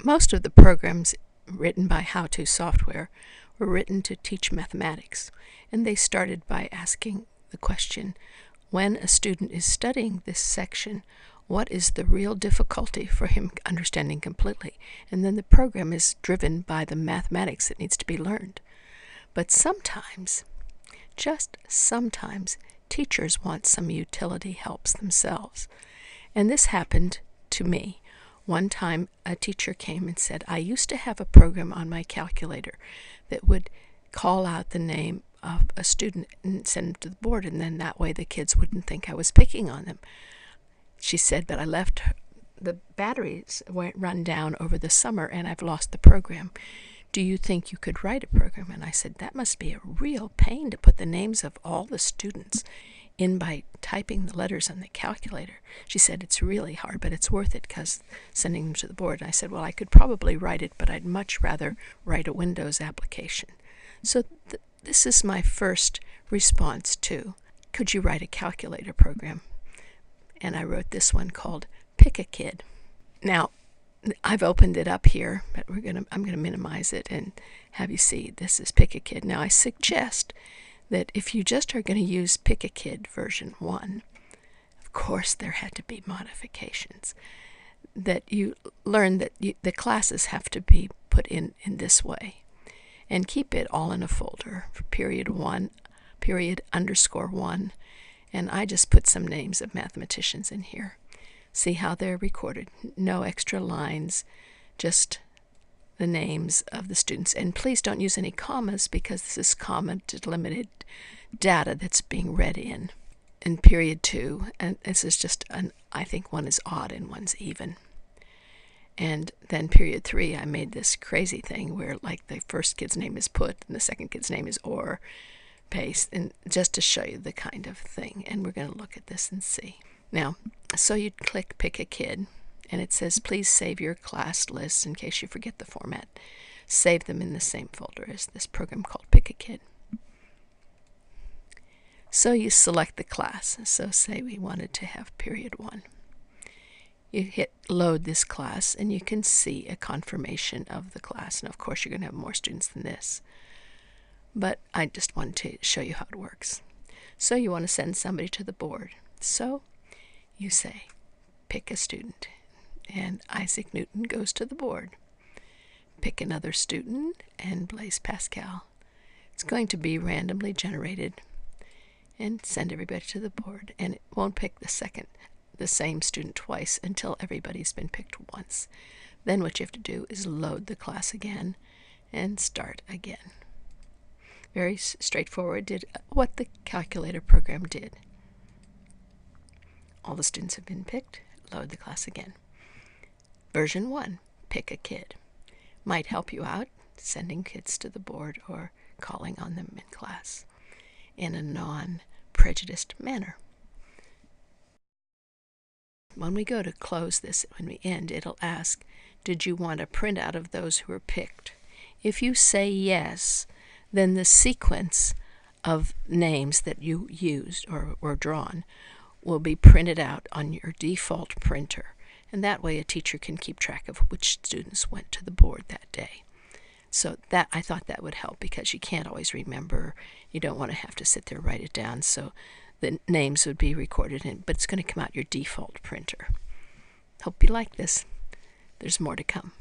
most of the programs written by Howe-Two software were written to teach mathematics, and they started by asking the question, when a student is studying this section, what is the real difficulty for him understanding completely? And then the program is driven by the mathematics that needs to be learned. But sometimes, just sometimes, teachers want some utility helps themselves. And this happened to me. One time a teacher came and said, I used to have a program on my calculator that would call out the name of a student and send them to the board, and then that way the kids wouldn't think I was picking on them. She said, but I left the batteries went run down over the summer and I've lost the program. Do you think you could write a program? And I said, that must be a real pain to put the names of all the students in by typing the letters on the calculator. She said, it's really hard, but it's worth it because sending them to the board. And I said, well, I could probably write it, but I'd much rather write a Windows application. So this is my first response to, could you write a calculator program? And I wrote this one called Pick a Kid. Now, I've opened it up here, but I'm gonna minimize it and have you see this is Pick a Kid. Now, I suggest that if you just are going to use Pick a Kid version 1, of course there had to be modifications, that you learn that the classes have to be put in this way, and keep it all in a folder for period 1, period _1, and I just put some names of mathematicians in here. See how they're recorded. No extra lines, just the names of the students. And please don't use any commas because this is comma-delimited data that's being read in period 2. And this is just, I think one is odd and one's even. And then period 3, I made this crazy thing where like the first kid's name is put and the second kid's name is or, paste, and just to show you the kind of thing. And we're going to look at this and see. Now, so you'd click Pick a Kid, and it says, please save your class lists in case you forget the format. Save them in the same folder as this program called Pick a Kid. So you select the class. So say we wanted to have period 1. You hit load this class, and you can see a confirmation of the class. And of course, you're going to have more students than this. But I just wanted to show you how it works. So you want to send somebody to the board. So you say, pick a student. And Isaac Newton goes to the board. Pick another student, and Blaise Pascal. It's going to be randomly generated, and send everybody to the board. And it won't pick the same student twice until everybody's been picked once. Then what you have to do is load the class again and start again. Very straightforward. Did what the calculator program did. All the students have been picked. Load the class again. Version 1, Pick a Kid. Might help you out sending kids to the board or calling on them in class in a non-prejudiced manner. When we go to close this, when we end, it'll ask, did you want a printout of those who were picked? If you say yes, then the sequence of names that you used or were drawn will be printed out on your default printer. And that way a teacher can keep track of which students went to the board that day. So that I thought that would help because you can't always remember. You don't want to have to sit there and write it down. So the names would be recorded in, but it's going to come out your default printer. Hope you like this. There's more to come.